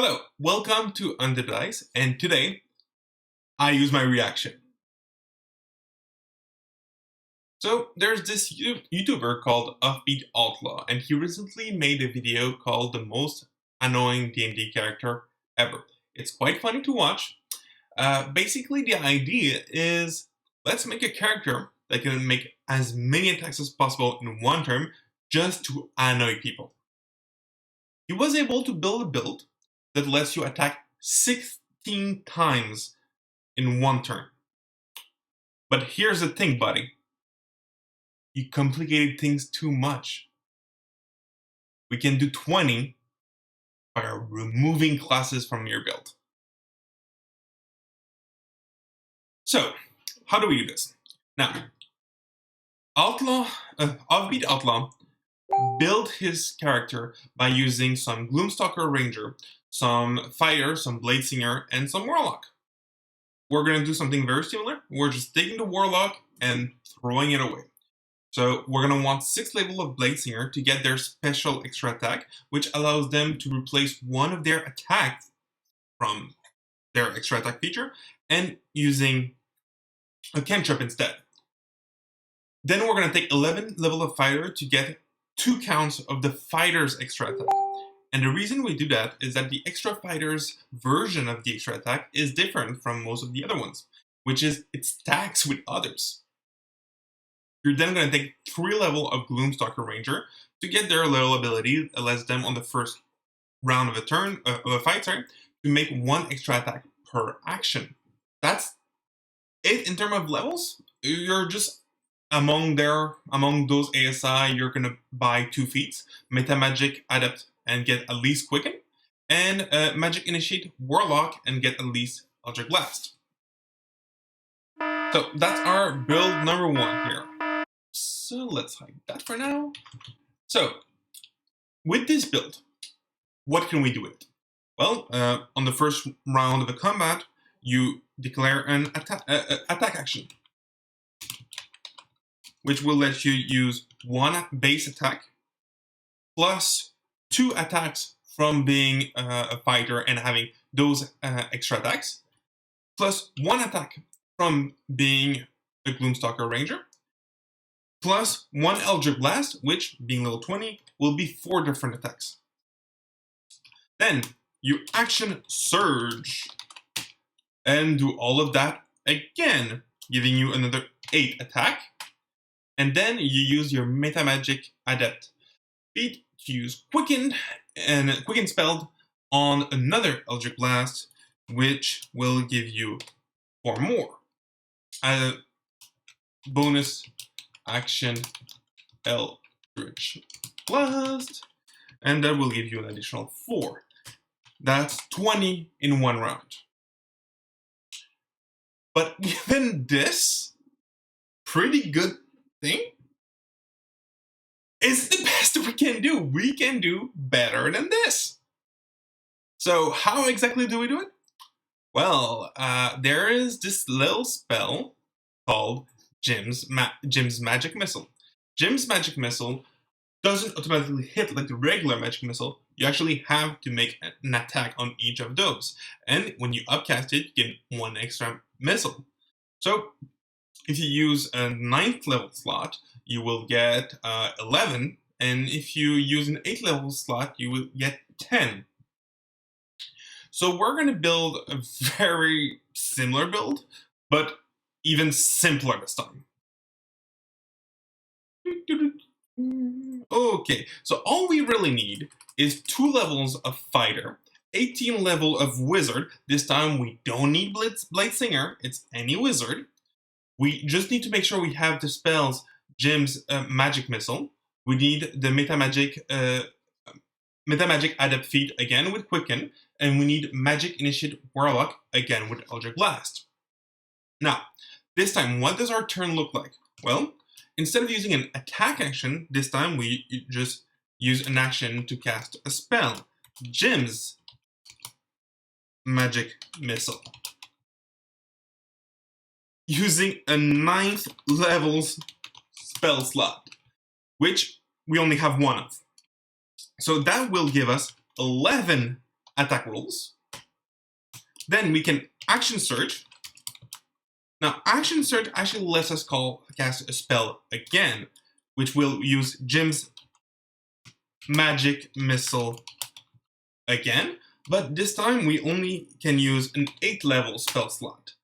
Hello, welcome to Under the Dice, and today I use my reaction. So there's this YouTuber called Offbeat Outlaw, and he recently made a video called The Most Annoying D&D Character Ever. It's quite funny to watch. Basically the idea is, let's make a character that can make as many attacks as possible in one turn just to annoy people. He was able to build a build that lets you attack 16 times in one turn. But here's the thing, buddy. You complicated things too much. We can do 20 by removing classes from your build. So, how do we do this? Now, Offbeat Outlaw built his character by using some Gloom Stalker Ranger, some Fighter, some Bladesinger, and some Warlock. We're going to do something very similar. We're just taking the Warlock and throwing it away. So we're going to want 6 levels of Bladesinger to get their special extra attack, which allows them to replace one of their attacks from their extra attack feature and using a cantrip instead. Then we're going to take 11 level of Fighter to get 2 counts of the Fighter's extra attack. And the reason we do that is that the extra Fighter's version of the extra attack is different from most of the other ones, which is it stacks with others. You're then going to take 3 level of Gloom Stalker Ranger to get their little ability that lets them on the first round of a fight, to make 1 extra attack per action. That's it in terms of levels. You're just among those ASI, you're going to buy 2 feats, Metamagic, adept, and get at least Quicken, and Magic Initiate Warlock and get at least Eldritch Blast. So that's our build number 1 here. So let's hide that for now. So with this build, what can we do with it? Well, on the first round of the combat, you declare an attack action, which will let you use 1 base attack plus 2 attacks from being a fighter and having those extra attacks, plus 1 attack from being a Gloom Stalker Ranger, plus 1 Eldritch Blast, which, being level 20, will be 4 different attacks. Then you action Surge and do all of that again, giving you another 8 attack. And then you use your Metamagic adept feat to use Quicken Spell on another Eldritch Blast, which will give you 4 more. Bonus action Eldritch Blast, and that will give you an additional 4. That's 20 in 1 round. But given this pretty good thing, it's the best we can do. We can do better than this. So how exactly do we do it? Well, there is this little spell called Jim's Magic Missile. Jim's Magic Missile doesn't automatically hit like the regular Magic Missile. You actually have to make an attack on each of those. And when you upcast it, you get 1 extra missile. So if you use a 9th level slot, you will get 11. And if you use an 8th level slot, you will get 10. So we're going to build a very similar build, but even simpler this time. Okay, so all we really need is 2 levels of Fighter, 18 level of Wizard. This time we don't need Bladesinger, it's any wizard. We just need to make sure we have the spells Jim's Magic Missile. We need the Metamagic Adept feat again with Quicken, and we need Magic Initiate Warlock again with Eldritch Blast. Now, this time, what does our turn look like? Well, instead of using an attack action, this time we just use an action to cast a spell. Jim's Magic Missile. Using a 9th level spell slot, which we only have 1 of. So that will give us 11 attack rolls. Then we can action surge. Now, action surge actually lets us cast a spell again, which will use Jim's magic missile again, but this time we only can use an 8th level spell slot.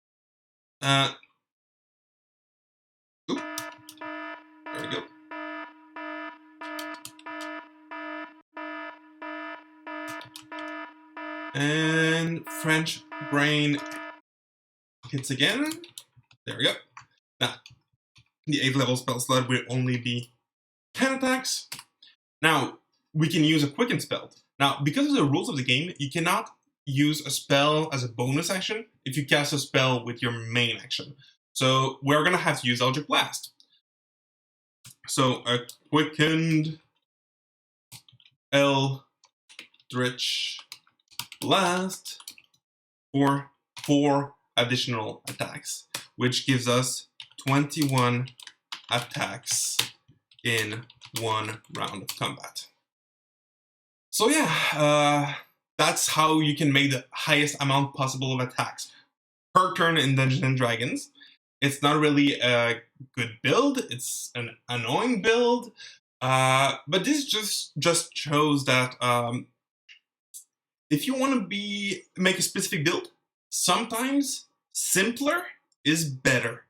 There we go. And French Brain hits again. There we go. Now, the 8th level spell slot will only be 10 attacks. Now, we can use a Quicken Spell. Now, because of the rules of the game, you cannot use a spell as a bonus action if you cast a spell with your main action. So, we're going to have to use Eldritch Blast. So, a Quickened Eldritch Blast for 4 additional attacks, which gives us 21 attacks in 1 round of combat. So yeah, that's how you can make the highest amount possible of attacks per turn in Dungeons & Dragons. It's not really a good build, it's an annoying build, but this just shows that if you want to make a specific build, sometimes simpler is better.